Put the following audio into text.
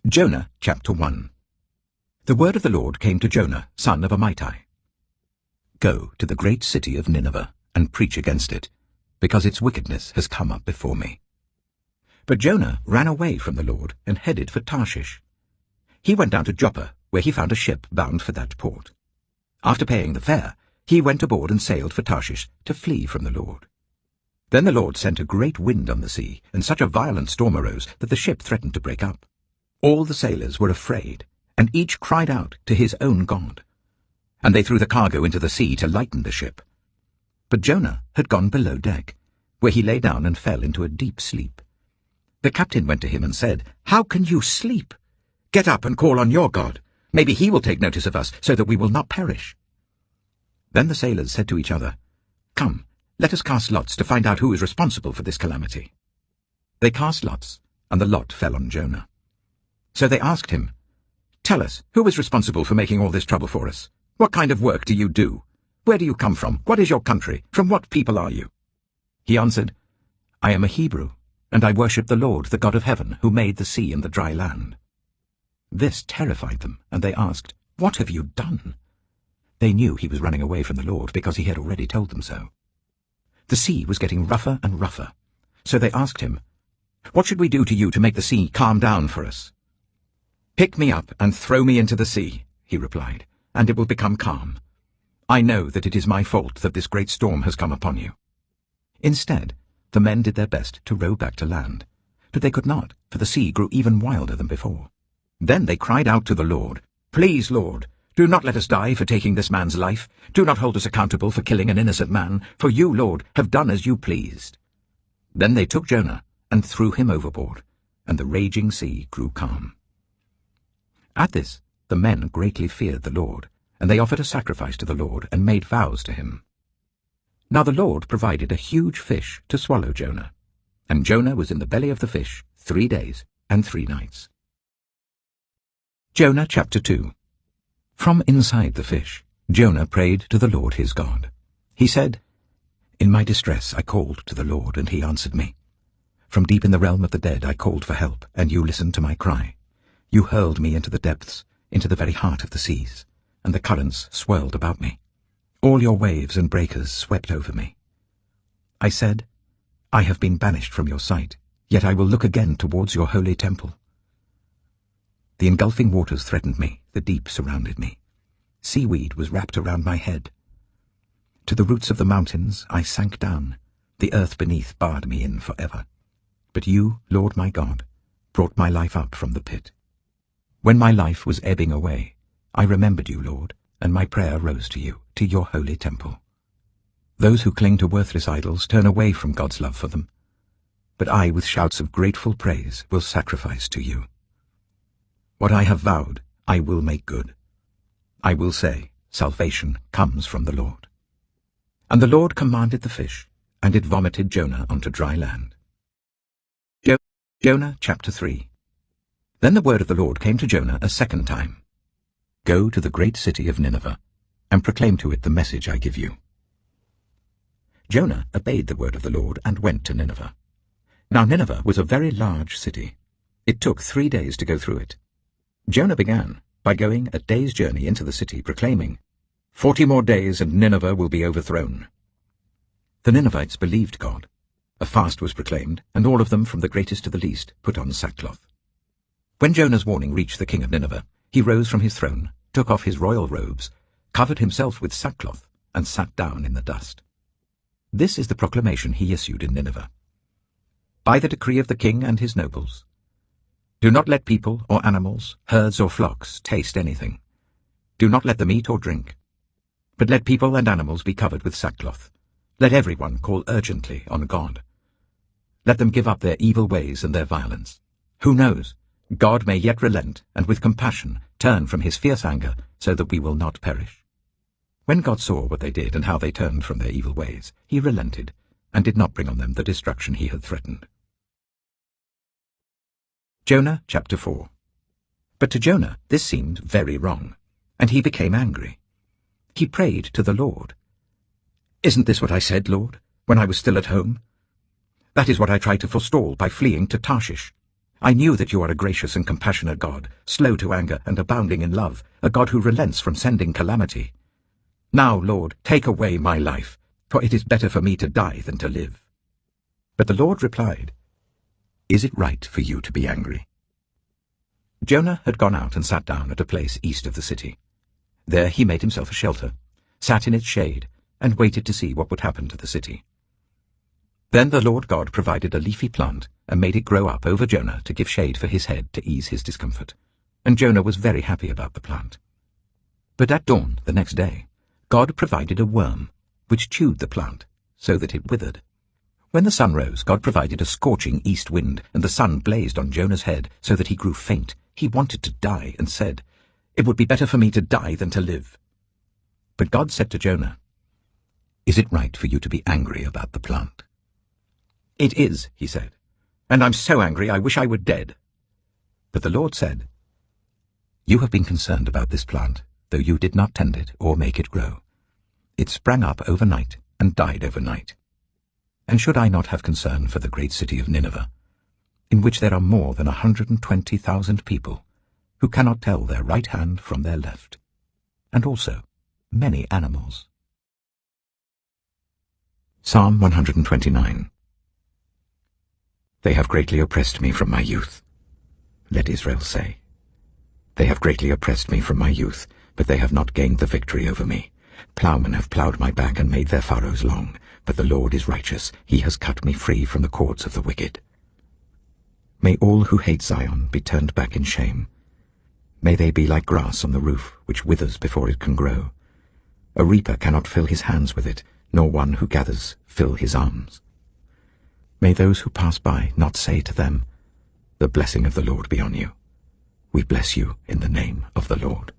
Jonah chapter 1. The word of the Lord came to Jonah, son of Amittai. Go to the great city of Nineveh, and preach against it, because its wickedness has come up before me. But Jonah ran away from the Lord and headed for Tarshish. He went down to Joppa, where he found a ship bound for that port. After paying the fare, he went aboard and sailed for Tarshish to flee from the Lord. Then the Lord sent a great wind on the sea, and such a violent storm arose that the ship threatened to break up. All the sailors were afraid, and each cried out to his own god. And they threw the cargo into the sea to lighten the ship. But Jonah had gone below deck, where he lay down and fell into a deep sleep. The captain went to him and said, "How can you sleep? Get up and call on your God. Maybe he will take notice of us, so that we will not perish." Then the sailors said to each other, "Come, let us cast lots to find out who is responsible for this calamity." They cast lots, and the lot fell on Jonah. So they asked him, "Tell us, who is responsible for making all this trouble for us? What kind of work do you do? Where do you come from? What is your country? From what people are you?" He answered, "I am a Hebrew, and I worship the Lord, the God of heaven, who made the sea and the dry land." This terrified them, and they asked, "What have you done?" They knew he was running away from the Lord, because he had already told them so. The sea was getting rougher and rougher, so they asked him, "What should we do to you to make the sea calm down for us?" "Pick me up and throw me into the sea," he replied, "and it will become calm. I know that it is my fault that this great storm has come upon you." Instead, the men did their best to row back to land, but they could not, for the sea grew even wilder than before. Then they cried out to the Lord, "Please, Lord, do not let us die for taking this man's life. Do not hold us accountable for killing an innocent man, for you, Lord, have done as you pleased." Then they took Jonah and threw him overboard, and the raging sea grew calm. At this, the men greatly feared the Lord, and they offered a sacrifice to the Lord and made vows to him. Now the Lord provided a huge fish to swallow Jonah, and Jonah was in the belly of the fish 3 days and 3 nights. Jonah chapter 2. From inside the fish, Jonah prayed to the Lord his God. He said, "In my distress I called to the Lord, and he answered me. From deep in the realm of the dead I called for help, and you listened to my cry. You hurled me into the depths, into the very heart of the seas, and the currents swirled about me. All your waves and breakers swept over me. I said, I have been banished from your sight, yet I will look again towards your holy temple. The engulfing waters threatened me, the deep surrounded me. Seaweed was wrapped around my head. To the roots of the mountains I sank down, the earth beneath barred me in forever. But you, Lord my God, brought my life up from the pit. When my life was ebbing away, I remembered you, Lord, and my prayer rose to you, to your holy temple. Those who cling to worthless idols turn away from God's love for them, but I, with shouts of grateful praise, will sacrifice to you. What I have vowed, I will make good. I will say, salvation comes from the Lord. And the Lord commanded the fish, and it vomited Jonah onto dry land. Jonah chapter 3. Then the word of the Lord came to Jonah a second time. Go to the great city of Nineveh, and proclaim to it the message I give you. Jonah obeyed the word of the Lord and went to Nineveh. Now Nineveh was a very large city. It took 3 days to go through it. Jonah began by going a day's journey into the city, proclaiming, 40 more days and Nineveh will be overthrown. The Ninevites believed God. A fast was proclaimed, and all of them, from the greatest to the least, put on sackcloth. When Jonah's warning reached the king of Nineveh, he rose from his throne, took off his royal robes, covered himself with sackcloth, and sat down in the dust. This is the proclamation he issued in Nineveh. By the decree of the king and his nobles, do not let people or animals, herds or flocks taste anything. Do not let them eat or drink. But let people and animals be covered with sackcloth. Let everyone call urgently on God. Let them give up their evil ways and their violence. Who knows? God may yet relent, and with compassion turn from his fierce anger, so that we will not perish. When God saw what they did and how they turned from their evil ways, he relented, and did not bring on them the destruction he had threatened. Jonah chapter 4. But to Jonah this seemed very wrong, and he became angry. He prayed to the Lord. "Isn't this what I said, Lord, when I was still at home? That is what I tried to forestall by fleeing to Tarshish. I knew that you are a gracious and compassionate God, slow to anger and abounding in love, a God who relents from sending calamity. Now, Lord, take away my life, for it is better for me to die than to live." But the Lord replied, "Is it right for you to be angry?" Jonah had gone out and sat down at a place east of the city. There he made himself a shelter, sat in its shade, and waited to see what would happen to the city. Then the Lord God provided a leafy plant and made it grow up over Jonah to give shade for his head to ease his discomfort, and Jonah was very happy about the plant. But at dawn the next day, God provided a worm, which chewed the plant, so that it withered. When the sun rose, God provided a scorching east wind, and the sun blazed on Jonah's head, so that he grew faint. He wanted to die, and said, "It would be better for me to die than to live." But God said to Jonah, "Is it right for you to be angry about the plant?" "It is," he said, "and I'm so angry I wish I were dead." But the Lord said, "You have been concerned about this plant, though you did not tend it or make it grow. It sprang up overnight and died overnight. And should I not have concern for the great city of Nineveh, in which there are more than 120,000 people, who cannot tell their right hand from their left, and also many animals?" Psalm 129. They have greatly oppressed me from my youth. Let Israel say. They have greatly oppressed me from my youth, but they have not gained the victory over me. Ploughmen have ploughed my back and made their furrows long, but the Lord is righteous. He has cut me free from the cords of the wicked. May all who hate Zion be turned back in shame. May they be like grass on the roof, which withers before it can grow. A reaper cannot fill his hands with it, nor one who gathers fill his arms. May those who pass by not say to them, "The blessing of the Lord be on you. We bless you in the name of the Lord."